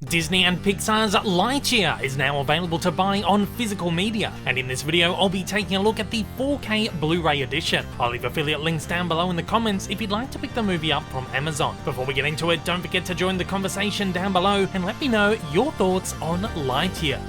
Disney and Pixar's Lightyear is now available to buy on physical media, and in this video I'll be taking a look at the 4K Blu-ray edition. I'll leave affiliate links down below in the comments if you'd like to pick the movie up from Amazon. Before we get into it, don't forget to join the conversation down below and let me know your thoughts on Lightyear.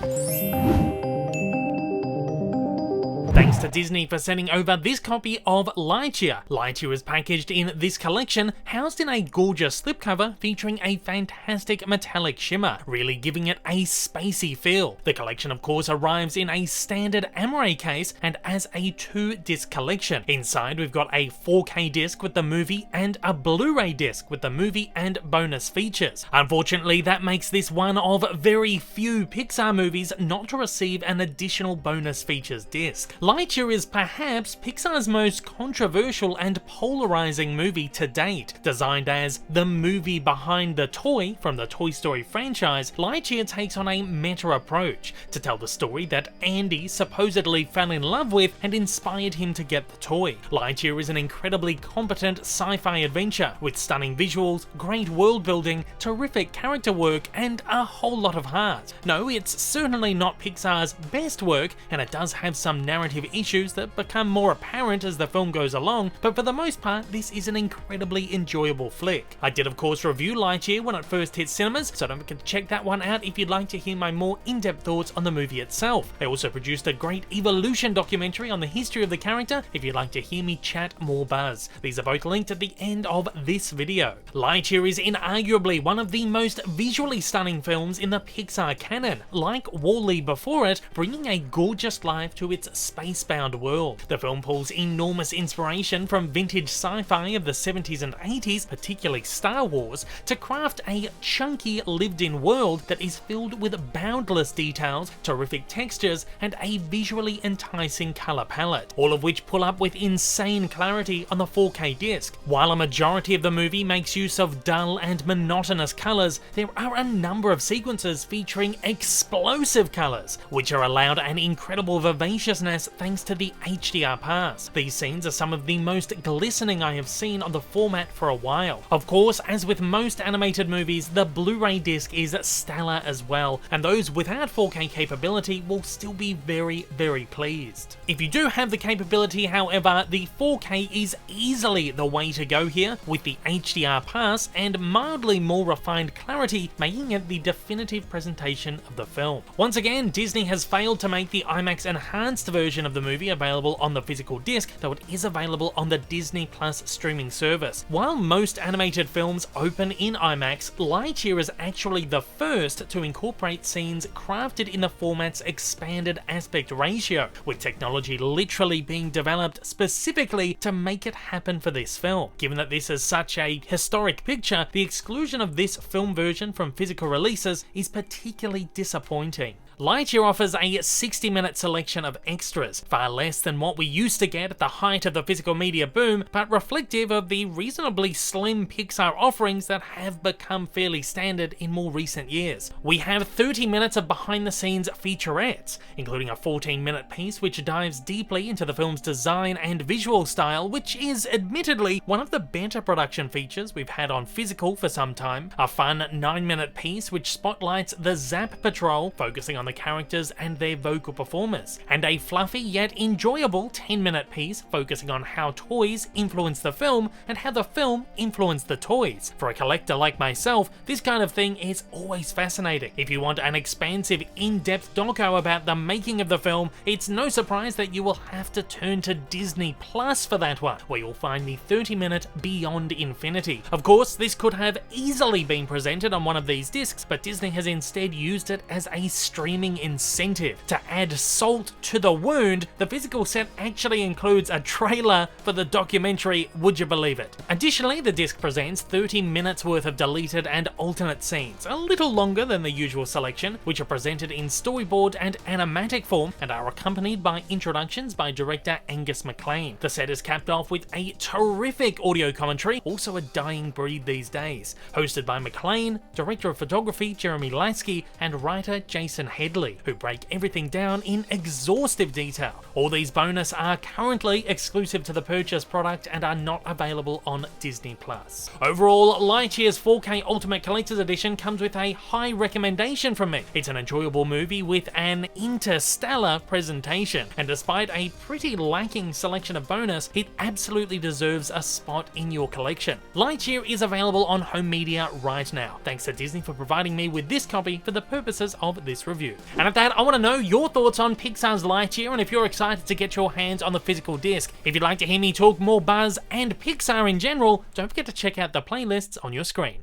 Thanks to Disney for sending over this copy of Lightyear. Lightyear is packaged in this collection, housed in a gorgeous slipcover featuring a fantastic metallic shimmer, really giving it a spacey feel. The collection of course arrives in a standard Amaray case and as a 2-disc collection. Inside we've got a 4K disc with the movie and a Blu-ray disc with the movie and bonus features. Unfortunately, that makes this one of very few Pixar movies not to receive an additional bonus features disc. Lightyear is perhaps Pixar's most controversial and polarizing movie to date. Designed as the movie behind the toy from the Toy Story franchise, Lightyear takes on a meta approach to tell the story that Andy supposedly fell in love with and inspired him to get the toy. Lightyear is an incredibly competent sci-fi adventure with stunning visuals, great world building, terrific character work, and a whole lot of heart. No, it's certainly not Pixar's best work, and it does have some narrative issues that become more apparent as the film goes along, but for the most part this is an incredibly enjoyable flick. I did of course review Lightyear when it first hit cinemas, so don't forget to check that one out if you'd like to hear my more in-depth thoughts on the movie itself. I also produced a great evolution documentary on the history of the character if you'd like to hear me chat more buzz. These are both linked at the end of this video. Lightyear is inarguably one of the most visually stunning films in the Pixar canon, like Wall-E before it, bringing a gorgeous life to its space-bound world. The film pulls enormous inspiration from vintage sci-fi of the 70s and 80s, particularly Star Wars, to craft a chunky lived-in world that is filled with boundless details, terrific textures, and a visually enticing colour palette, all of which pull up with insane clarity on the 4K disc. While a majority of the movie makes use of dull and monotonous colours, there are a number of sequences featuring explosive colours, which are allowed an incredible vivaciousness thanks to the HDR pass. These scenes are some of the most glistening I have seen on the format for a while. Of course, as with most animated movies, the Blu-ray disc is stellar as well, and those without 4K capability will still be very pleased. If you do have the capability, however, the 4K is easily the way to go here, with the HDR pass and mildly more refined clarity making it the definitive presentation of the film. Once again, Disney has failed to make the IMAX enhanced version of the movie available on the physical disc, though it is available on the Disney Plus streaming service. While most animated films open in IMAX, Lightyear is actually the first to incorporate scenes crafted in the format's expanded aspect ratio, with technology literally being developed specifically to make it happen for this film. Given that this is such a historic picture, the exclusion of this film version from physical releases is particularly disappointing. Lightyear offers a 60-minute selection of extras, far less than what we used to get at the height of the physical media boom, but reflective of the reasonably slim Pixar offerings that have become fairly standard in more recent years. We have 30 minutes of behind-the-scenes featurettes, including a 14-minute piece which dives deeply into the film's design and visual style, which is admittedly one of the better production features we've had on physical for some time, a fun 9-minute piece which spotlights the Zap Patrol, focusing on the characters and their vocal performers, and a fluffy yet enjoyable 10-minute piece focusing on how toys influence the film and how the film influenced the toys. For a collector like myself, this kind of thing is always fascinating. If you want an expansive, in-depth doco about the making of the film, it's no surprise that you will have to turn to Disney Plus for that one, where you'll find the 30-minute Beyond Infinity. Of course, this could have easily been presented on one of these discs, but Disney has instead used it as a streaming incentive. To add salt to the wound, the physical set actually includes a trailer for the documentary Would You Believe It? Additionally, the disc presents 30 minutes worth of deleted and alternate scenes, a little longer than the usual selection, which are presented in storyboard and animatic form and are accompanied by introductions by director Angus MacLeod. The set is capped off with a terrific audio commentary, also a dying breed these days, hosted by MacLeod, director of photography Jeremy Lasky, and writer Jason Hedden. Medley, who break everything down in exhaustive detail. All these bonus are currently exclusive to the purchase product and are not available on Disney+. Overall, Lightyear's 4K Ultimate Collector's Edition comes with a high recommendation from me. It's an enjoyable movie with an interstellar presentation, and despite a pretty lacking selection of bonus, it absolutely deserves a spot in your collection. Lightyear is available on home media right now. Thanks to Disney for providing me with this copy for the purposes of this review. And at that, I want to know your thoughts on Pixar's Lightyear and if you're excited to get your hands on the physical disc. If you'd like to hear me talk more Buzz and Pixar in general, don't forget to check out the playlists on your screen.